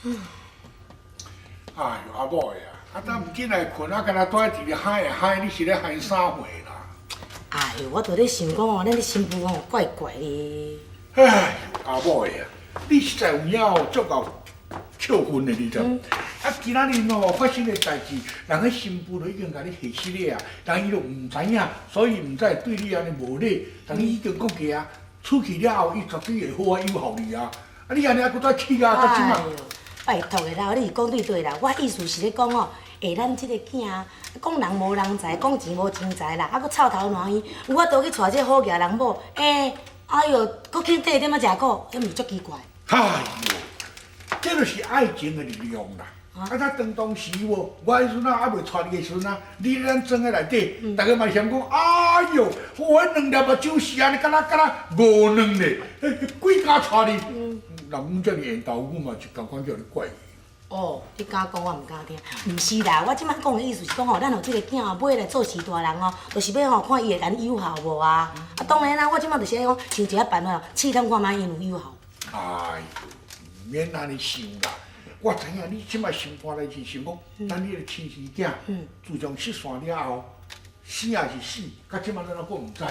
哎呦，阿某的啊，咱唔进来困，啊，敢若住喺一个海的海，你是咧海啥货啦？哎呦，我就咧想讲哦，咱的新妇哦怪怪的。哎呦，阿某的啊，你实在有影足够扣分的，你知？啊，今仔日哦发生的代志，人个新妇都已经甲你吓死了啊，人伊都唔知影，所以唔知对你安尼无礼。但你已经讲过啊，出去了后，伊绝对会好啊友好你啊。啊，你安尼还搁再气啊，到即嘛？拜托的啦，你是讲对对啦，我意思是咧讲哦，下咱即个囝，讲人无人才，讲钱无钱财啦，啊，搁臭头烂耳，有法度去娶这好嫁人某，哎呦，搁去缀点仔食苦，迄毋是足奇怪？哎呦，这就是爱情的力量啦！啊，当时哦，我的孙仔还未娶你的孙仔，你咧咱庄的内底，大家嘛嫌讲，哎呦，我两粒目睭是安尼，敢若无两咧，几家娶你？人讲遮尔缘投，我嘛就共款叫你怪伊。哦，你敢讲我毋敢听？毋是啦，我即摆讲的意思是讲吼，咱有即个囝哦，买来做事大人哦，就是要吼看伊会咱友好无啊？啊，当然啦，我即摆就是讲想一个办法，试探看卖因有友好。哎呦，唔免安尼想啦。我知影你即摆心肝来是想讲，咱你个亲生囝，自从失散了后，死也是死，到即摆咱都讲唔知，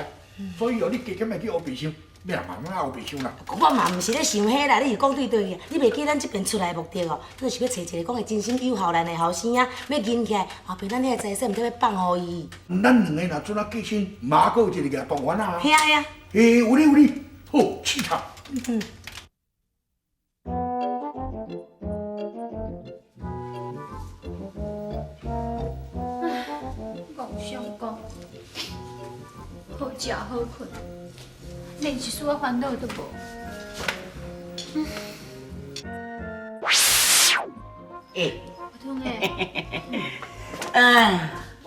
所以哦，你加减来去黑白想。你若慢慢黑白想啦。我嘛毋是咧想迄啦，你是讲对对个，你袂记咱即边出来的目的哦，咱就是要找一个讲会真心友好咱的后生啊，要认起来，后边咱遐财产毋得要放予伊。咱两个若准啊结婚，马过一个个当完啊。嘿啊嘿啊。有你，好，试他。讲上讲，好食好困，连一丝仔烦恼都无。普通诶，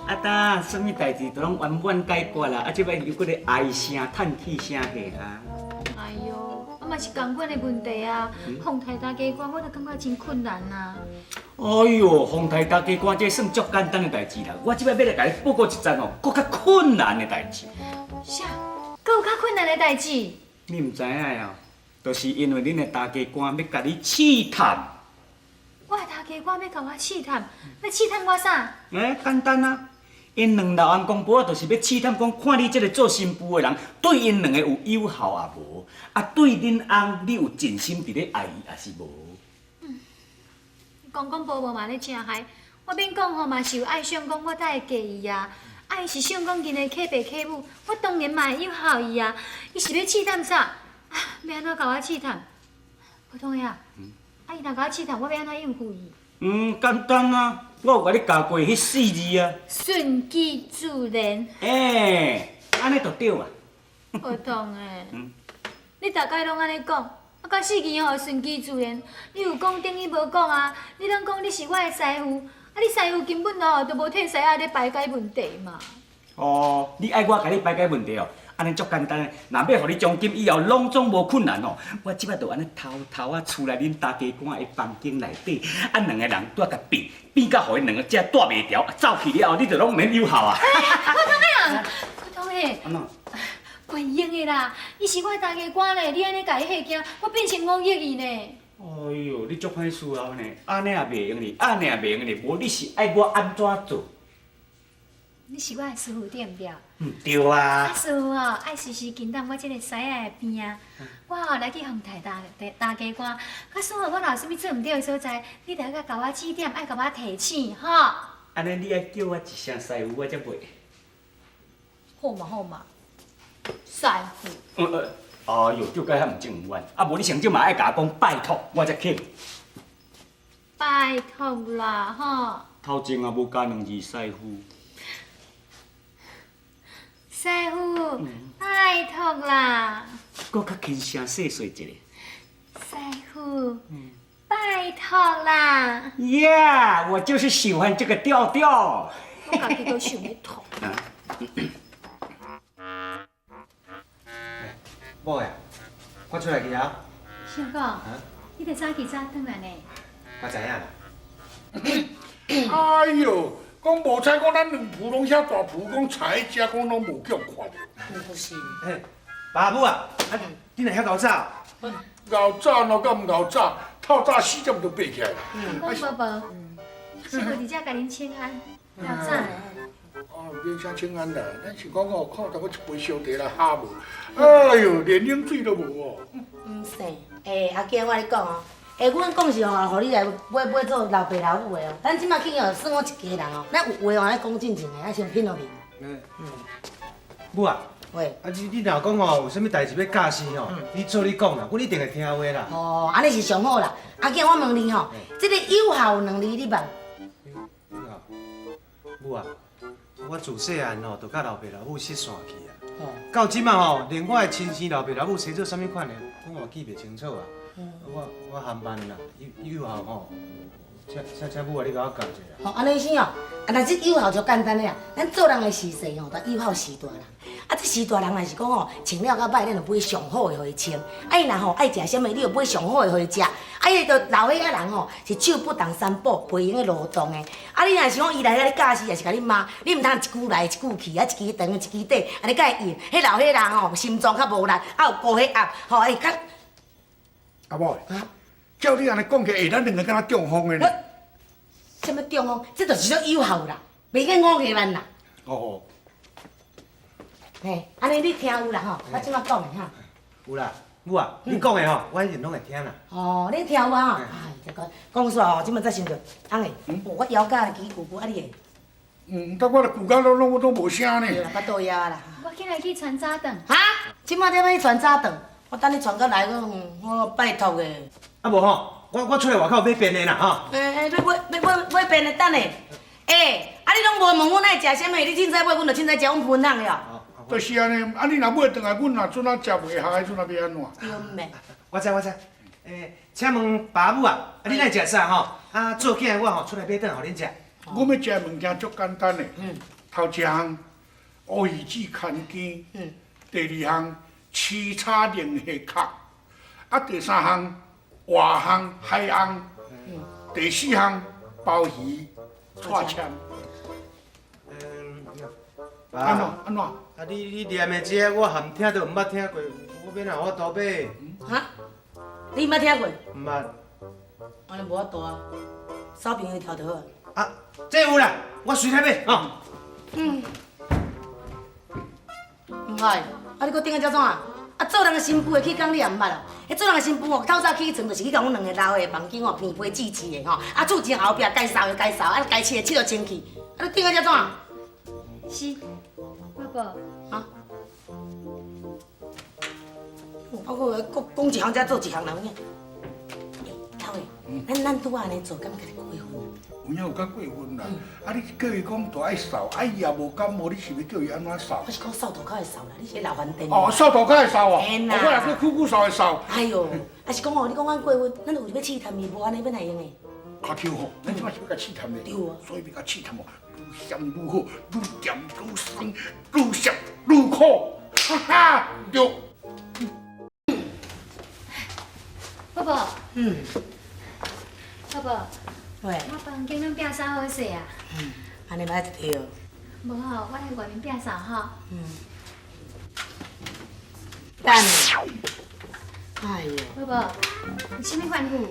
阿达，什么代志都拢圆满解决啦，啊，即摆又搁咧唉声、叹气声下啊。哎哟，啊嘛是共款的问题啊，风台大家关，我都感觉真困难啊。哎哟，风台大家关，这算足简单的代志啦。我即摆要来甲你报告一件哦，搁较困难的代志。啥？搁有较困难的代志？你唔知影哦，就是因为恁的大家官要甲你试探。我的大家官要甲我试探，要试探我啥？简单啊，因两老翁公婆啊，就是要试探讲，看你这个做新妇的人，对因两个有友好啊无？啊，对恁翁你有真心伫咧爱伊，还是无？公公婆婆嘛咧真害，我免讲吼嘛是有爱想讲我才会嫁伊啊。啊，伊是想讲今日客爸客母，我当然嘛会友好伊啊。伊是要试探啥？啊，要安怎甲我试探？普通呀。啊，伊若甲我试探，我要安怎应付伊？简单啊，我有甲你教过迄4字啊。顺其自然。安尼就对啊。普通诶。你大概拢安尼讲，啊，到死期吼顺其自然。你有讲等于无讲啊？你拢讲你是我的师傅。啊！你师傅根本哦，都无替师仔咧排解问题嘛。哦，你爱我甲你排解问题哦，安尼足简单诶。若要互你奖金以后，拢总无困难哦。我即摆就安尼偷偷啊，厝内恁大家官的房间内底，啊两个人拄啊甲变到互因两个只带袂牢，走去了后，你就拢免友好啊。普通诶，普通诶。安怎？袂用诶啦，伊是我的大家官咧，你安尼甲伊吓惊，我变成忤逆伊呢。哎呦，你足歹思考呢，安尼也袂用哩，安尼也袂用哩，无你是爱我安怎做？你是我的师傅对毋对？对啊。师傅哦，爱时时紧当我这个师仔的边啊。我哦来去向台大家官，甲算好我若有啥物做毋对的所在，你着甲我指点，爱甲我提醒，吼。安尼你爱叫我一声师傅，我才袂。好嘛，师傅。哎呦，叫甲遐毋正圆，啊无你上少嘛爱甲我讲拜托，我才肯。拜托啦，吼。头前也无加2字师傅。师傅，拜托啦。搁较轻声细碎一个。师傅，拜托啦。呀，我就是喜欢这个调调。我家己都想要吐。某呀，我出来去啊。啥讲？你着早起早转来呢？我知影啦。哎呦，讲无采讲咱两仆拢遐大仆，讲菜食讲拢无叫看着。不是。爸母啊，你若遐搞早？熬早哪敢唔熬早？透早4点就爬起来啦。讲宝宝，是我伫遮甲恁请安，老早。哦，免啥请安啦，咱是讲哦，看到我一杯烧茶来哈无。哎呦，连饮水都无哦。唔是，阿健，我跟你讲哦，阮讲是吼，互你来买做老爸老母的哦。咱即马去哦，算我一家人哦，咱有话哦，爱讲正经的，爱先品落面。母啊，喂，你若讲吼有啥物代志要教示吼，你做你讲啦，阮一定会听话啦。哦，安尼是上好啦。阿健，我问你吼，即个有效2字你捌？母啊，我自细汉吼就甲老爸老母失散去啊。哦，到即马吼，连我的亲生老爸老母生做啥物款的，我嘛记袂清楚啊。我含慢啦，以后吼，请母啊，你甲我教一下。吼，安尼先哦。啊，但这有效就简单了啊。咱做人的时势吼，都有效时大人。啊，这时大人若是讲吼，穿了较歹，咱就买上好的互伊穿。啊，伊若吼爱食啥物，你就买上好的互伊食。啊，伊就老岁仔人吼，是手不当三宝，培养的劳动的。啊，你若是讲伊来甲你教示，也是甲你骂，你毋通一句来一句去，啊，一支长一支短，安尼甲伊用。迄老岁仔人吼，心脏较无力，啊有高血压，吼会较。阿母，照你安尼讲起来，咱两个敢若中风的呢。什么中风？这就是说有效啦，袂去误个咱啦。哦。嘿，安尼你听有啦吼，我即马讲的哈。有啦，母啊，你讲的吼，我一定拢会听啦。哦，你听有啊？哎，这个讲煞吼，即马才想着，翁诶，我腰架起鼓鼓，啊你会？但我的骨头拢无声呢。对啦，巴肚枵啦。我今日去传早顿。哈？即马要去传早顿，我等你传过来，我拜托诶。啊无吼，我出来外口买便的啦吼。买便的等下。啊你拢无问阮爱食啥物，你凊彩买，阮就凊彩食，阮分享了。就是安尼，啊你若买转来，阮若阵仔食袂下，迄阵仔要安怎？对毋免。我知。请问爸母啊，你爱食啥吼？啊，做囝我吼出来买顿互恁食。我要食的物件足简单的。头一项乌鱼子牵筋。第二项吃叉零下壳。啊，第三项活项海翁。第四项鲍鱼串签。安怎？啊，你念的这我含听都毋捌听过，我免让我多买。哈？你毋捌听过？毋捌。安尼无法度啊，扫朋友条就好。啊，这有啦，我随来买吼。唔係，啊你搁顶个遮怎啊？啊做人个新妇的去讲你也毋捌哦。迄做人个新妇哦，透早起床就是去甲阮两个老的房间哦，片皮煮煮的吼，啊煮前后壁该扫的该扫，啊该切的切就清去。啊你顶个遮怎啊？是，爸爸。啊？啊我讲一项才做一项人呢。头的，咱拄安尼做，敢家己过分啊？有影有较过分啦！啊，你叫伊讲大爱扫，啊伊也无感冒，你是要叫伊安怎扫？我是讲扫涂骹会扫啦，你是老饭店。哦，扫涂骹会扫哦，嘿啦我若去苦扫会扫。哎哟，啊是讲哦，你讲阮过分，咱有要试探伊，无安尼要哪用的？较跳吼，咱即摆是要甲试探的，对啊所以要甲试探哦，愈咸愈好，愈咸愈酸，愈涩愈苦，哈哈，对。爸爸。爸爸，喂，我房间拢摒扫好势啊。安尼歹一条。无吼，我来外面摒扫吼。等下。哎哟，爸爸，有啥物吩咐？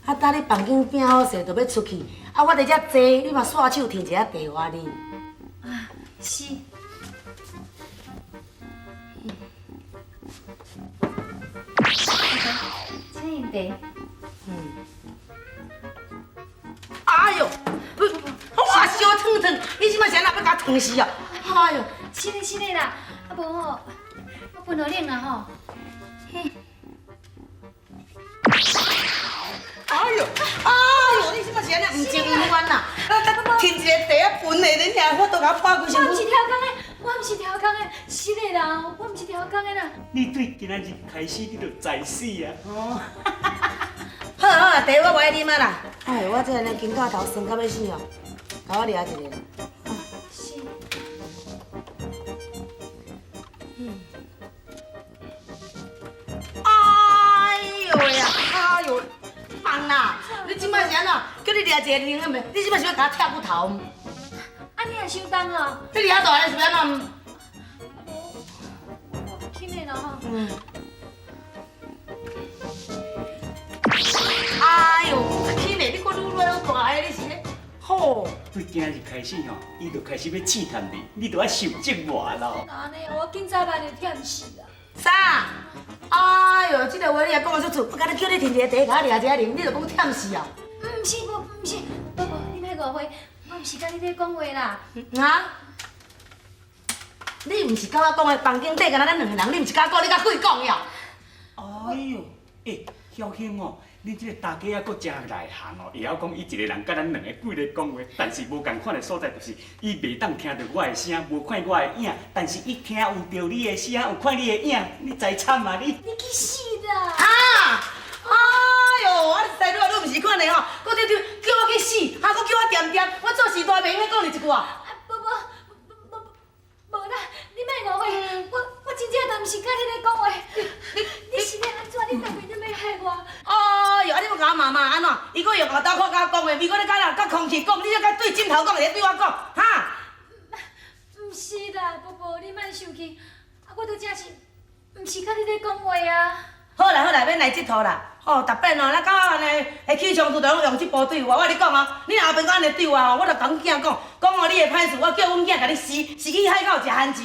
啊，等你房间变好势，就要出去。啊，我伫遮坐，你嘛刷手摕一下茶我哩。啊，是。请用茶。哎哟，不，我烧烫烫，你即摆是安那要甲我烫死哦？哎哟，是的啦，啊无吼，我分互恁啦吼。哎哟，你即摆是安尼唔情愿啦？摕一个茶啊分下恁遐，我都甲破规身。我毋是挑工的，我毋是挑工的，是的啦，我毋是挑工的啦。你对今仔日开始你就知死啊！哦，好啊，茶我袂啉啊啦。哎，我这个金甲头酸到要死哦，甲我掠一个啦。是。哎呦呀，哎呦，放啦！你即摆是安怎？叫你掠一个啉啊袂？你即摆是要甲我拆骨头？啊，你也伤重哦。你掠大个是要安怎？轻的咯吼。哎今日开始吼，伊就开始要试探你，你就要受折磨咯。安尼我今早班就忝死啦。啥？哎哟，这个话你也讲得出处，我今日叫你摕一个茶甲我掠一下啉，你就讲忝死啊？毋是，宝宝，你莫误会，我毋是甲你咧讲话啦。啊？你毋是甲我讲的房间底敢若咱两个人，你毋是甲我讲，你甲鬼讲呀？哎呦，晓兄哦，恁这个大家啊，搁真内行哦，会晓讲伊一个人甲咱两个鬼咧讲话，但是无共款的所在就是，伊袂当听到我的声，无看我的影，但是伊听有着你的声，有看你的影，你知惨啊你？你去死啦！啊！哎哟，啊！你知你毋是款的吼，搁叫我去死，还搁叫我点点，我做事大袂用讲你一句啊！宝宝，无啦，你莫误会，我真正都毋是甲你咧讲话。你是要安怎？你当面你要害我？哎哟，啊！你要甲我骂骂安怎？伊搁用后头壳甲我讲话，咪搁咧甲空气讲，你咧甲对镜头讲，会对我讲，哈？毋是啦，宝宝，你莫生气，我都真是毋是甲你咧讲话啊。好啦，免来这套啦。哦，逐摆哦，咱到安尼会起冲突，就拢用这步对我。我跟你讲哦，你若后边搁安尼对我哦，我就甲阮囝讲，哦你会歹事，我叫阮囝甲你死去海口食番薯。